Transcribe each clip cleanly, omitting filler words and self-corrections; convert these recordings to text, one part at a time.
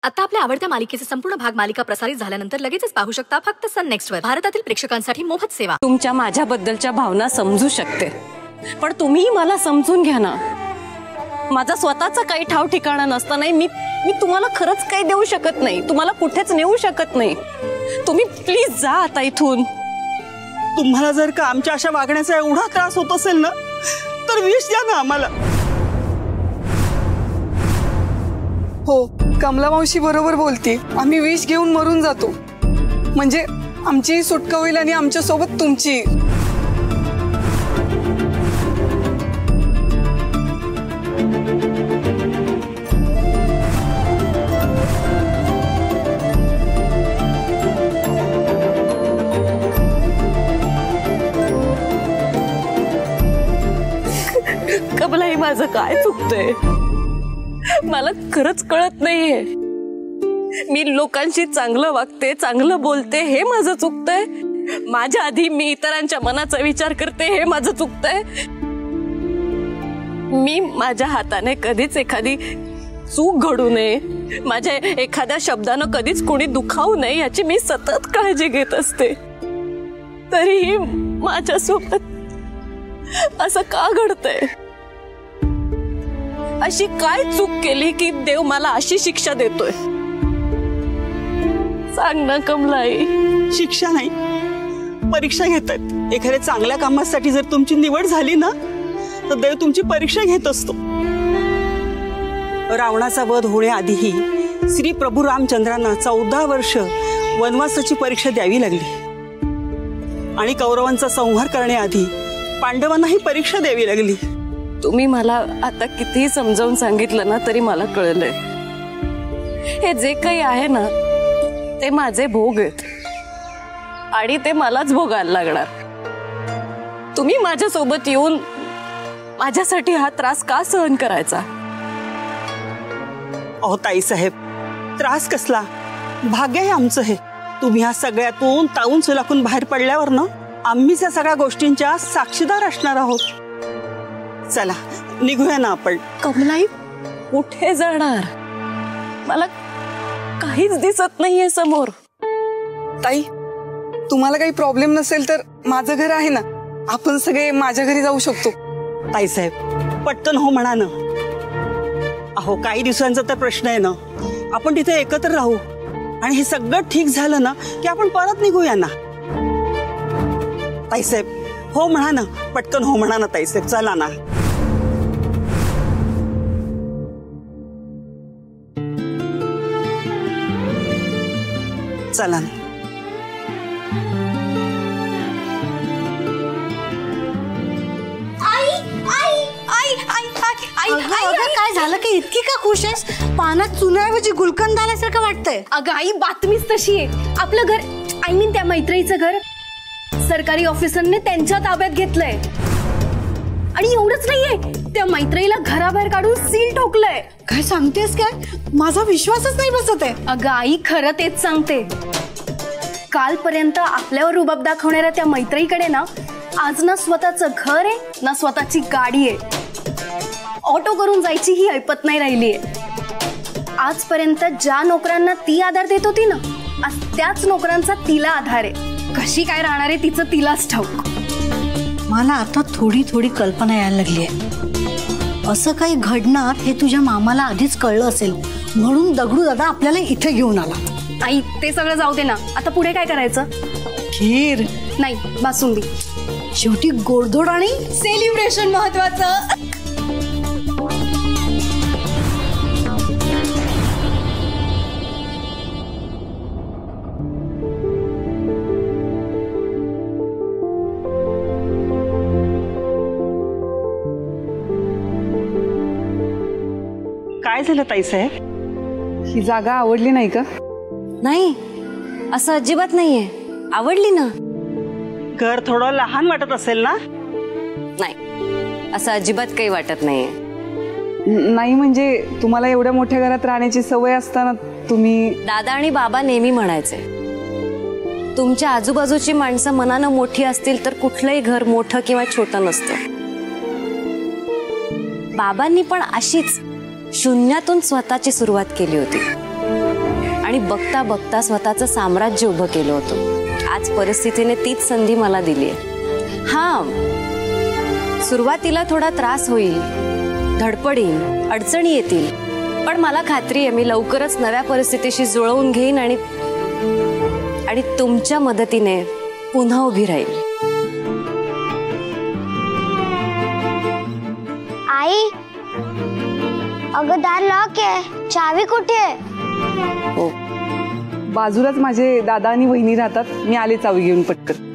आता आपल्या आवडत्या मालिकेचे संपूर्ण भाग मालिका प्रसारित झाल्यानंतर लगेचच पाहू शकता फक्त सन नेक्स्ट वर। भारतातील प्रेक्षकांसाठी मोफत सेवा। तुमच्या माझ्याबद्दलच्या भावना समजू शकते, पण तुम्ही मला समजून घ्या ना। माझा स्वतःचा काही ठाव ठिकाणा नसताना मी तुम्हाला खरंच काही देऊ शकत नाही, तुम्हाला कुठेच नेऊ शकत नाही। तुम्ही प्लीज जा आता इथून। तुम्हाला जर का आमच्या अशा वागण्याचा एवढा त्रास होत असेल ना, तर विष द्या ना आम्हाला। हो, कमला मावशी बरोबर बोलते। आम्ही विष घेऊन मरून जातो, म्हणजे आमची सुटका होईल आणि आमच्या सोबत तुमची। कमला, ही माझं काय चुकतंय? मला खरंच कळत नाहीये। मी लोकांशी चांगलं वागते, चांगलं बोलते, हे माझं चुकतंय। माझ्या आधी मी इतरांच्या मनाचा विचार करते, हे माझं चुकतंय। मी माझ्या हाताने कधीच एखादी चूक घडू नये, माझ्या एखाद्या शब्दानं कधीच कोणी दुखावू नये याची मी सतत काळजी घेत असते। तरीही माझ्यासोबत असं का घडतंय? अशी काय चूक केली की देव मला अशी शिक्षा देतोय? सांग ना कमलाई। शिक्षा नाही, परीक्षा घेतात। एखाद्या चांगल्या कामासाठी जर तुमची निवड झाली ना, तर देव तुमची परीक्षा घेत असतो। रावणाचा वध होण्याआधीही श्री प्रभू रामचंद्रांना 14 वर्ष वनवासाची परीक्षा द्यावी लागली आणि कौरवांचा संहार करण्याआधी पांडवांना ही परीक्षा द्यावी लागली। तुम्ही मला आता कितीही समजावून सांगितलं ना तरी मला कळलंय, हे जे काही आहे ना ते माझे भोग आहेत आणि ते मलाच भोगायला लागणार। तुम्ही माझ्यासोबत येऊन माझ्यासाठी हा त्रास का सहन करायचा? अहो ताई साहेब, त्रास कसला, भाग्य आहे आमचं हे। तुम्ही ह्या सगळ्यातून तावून सुलाखून बाहेर पडल्यावर ना, आम्हीच या सगळ्या गोष्टींच्या साक्षीदार असणार आहोत। चला निघूया ना आपण। कमलाई, कुठे जाणार? मला काहीच दिसत नाहीये समोर। ताई, तुम्हाला काही प्रॉब्लेम नसेल तर माझं घर आहे ना, आपण सगळे माझ्या घरी जाऊ शकतो। ताई साहेब, पटकन हो म्हणा ना। अहो, काही दिवसांचा तर प्रश्न आहे ना, आपण तिथे एकत्र राहू आणि हे सगळं ठीक झालं ना की आपण परत निघूया ना। ताई साहेब, हो म्हणा ना, पटकन हो म्हणा ना ताई साहेब, चला ना। चला ना। काय झालं की इतकी का खुश आहेस? पानात चुन्याऐवजी गुलकंद आल्यासारखं वाटतंय। अगं आई, बातमीच तशी आहे। आपलं घर, आय मीन त्या मैत्रीचं घर, सरकारी ऑफिसरने त्यांच्या ताब्यात घेतलंय। आणि एवढंच नाहीये, त्या मैत्रीला घराबाहेर काढून सील ठोकलंय। काय सांगतेस काय? माझा विश्वासच नाही बसत आहे। अगं आई, खरं तेच सांगते। कालपर्यंत आपल्यावर रुबाब दाखवणाऱ्या त्या मैत्रीकडे ना आज ना स्वतःचं घर आहे ना स्वतःची गाडी आहे। ऑटो करून जायची ही ऐपत नाही राहिलीये। आजपर्यंत ज्या नोकरांना ती आधार देत होती ना, आज त्याच नोकरांचा तिला आधार आहे। कशी काय राहणार आहे तिचं तिलाच ठाऊक। मला आता थोडी थोडी कल्पना यायला लागली आहे। असं काही घडणार हे तुझ्या मामाला आधीच कळलं असेल, म्हणून दगडू दादा आपल्याला इथे घेऊन आला। आई, ते सगळं जाऊ दे ना, आता पुढे काय करायचं? खीर नाही, बासुंदी। शेवटी गोडधोड आणि सेलिब्रेशन महत्वाचं। काय झालं ताई साहेब? ही जागा आवडली नाही का? नाही, असं अजिबात नाहीये, आवडली ना। घर थोडं लहान वाटत असेल ना? नाही, असं अजिबात काही वाटत नाहीये। नाही म्हणजे तुम्हाला एवढ्या मोठ्या घरात राहण्याची सवय असताना तुम्ही। दादा आणि बाबा नेहमी म्हणायचे, तुमच्या आजूबाजूची माणसं मनानं मोठी असतील तर कुठलंही घर मोठं किंवा छोटं नसतं। बाबांनी पण अशीच शून्यातून स्वतःची सुरुवात केली होती। आणि बघता बघता स्वतःचं साम्राज्य उभं केलं होतं. आज परिस्थितीने तीच संधी मला दिली आहे. हा, सुरुवातीला थोडा त्रास होईल, धडपडीन, अडचणी येतील, पण मला खात्री आहे मी लवकरच नव्या परिस्थितीशी जुळवून घेईन आणि तुमच्या मदतीने पुन्हा उभी राहील. आई, अगं दार लॉक आहे, चावी कुठे आहे? हो, बाजूलाच माझे दादा आणि वहिनी राहतात. मी आले चावी घेऊन पटकन.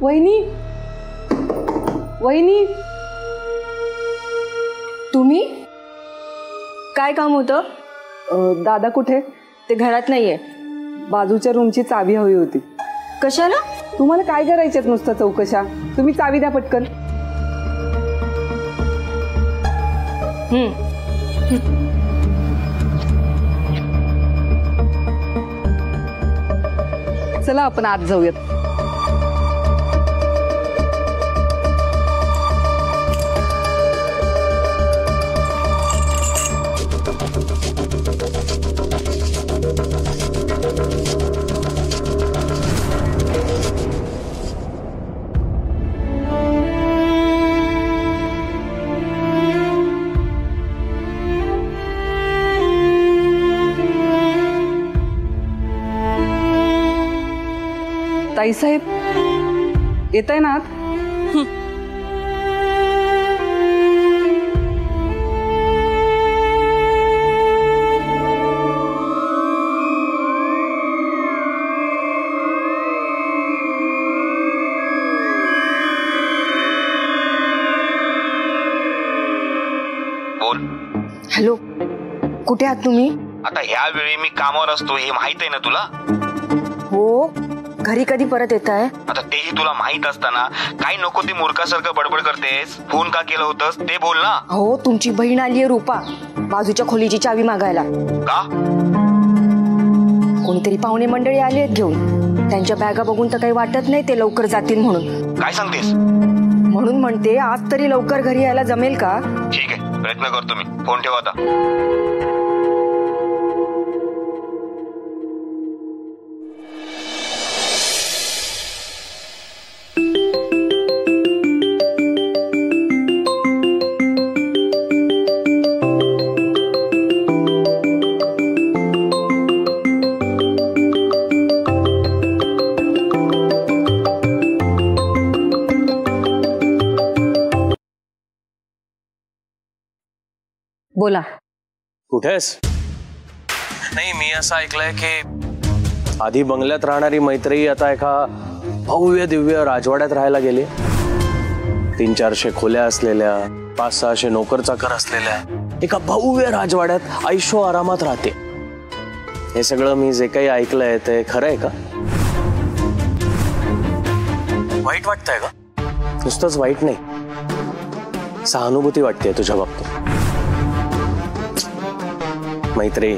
वहिनी, वहिनी, तुम्ही काय काम होतं? दादा कुठे? ते घरात नाहीये. बाजूच्या रूमची चावी हवी होती. कशाला? तुम्हाला काय करायच्यात नुसतं चौकशा? तुम्ही चावी द्या पटकन. चला आपण आत जाऊयात. ताईसाहेब, येत आहे ना आत? बोल. हॅलो, कुठे आहात तुम्ही? आता ह्या वेळी मी कामावर असतो हे माहित आहे ना तुला? हो, घरी कधी परत येत आहे? आता तेही तुला माहित असताना काही नको ते मूर्खासारखं बडबड करतेस. फोन का केलं होतंस ते बोल ना. हो, तुमची बहीण आलीये रूपा, बाजूच्या खोलीची चावी मागायला. का? कोणीतरी पाहुणे मंडळी आली आहेत घेऊन. त्यांच्या बॅगा बघून तर काही वाटत नाही ते लवकर जातील म्हणून. काय सांगतेस? म्हणून म्हणते आज तरी लवकर घरी यायला जमेल का? ठीक आहे, प्रयत्न करतो मी. फोन ठेव आता. बोला. कुठेस? नाही, मी असं ऐकलंय की आधी बंगल्यात राहणारी मैत्री आता एका भव्य दिव्य राजवाड्यात राहायला गेली. 300-400 खोल्या असलेल्या, 500-600 नोकर चाकर असलेल्या एका भव्य राजवाड्यात ऐशो आरामात राहते. हे सगळं मी जे काही ऐकलंय ते खरं आहे का? वाईट वाटतंय का? नुसतंच वाईट नाही, सहानुभूती वाटते तुझ्या बाबतीत. मैत्री,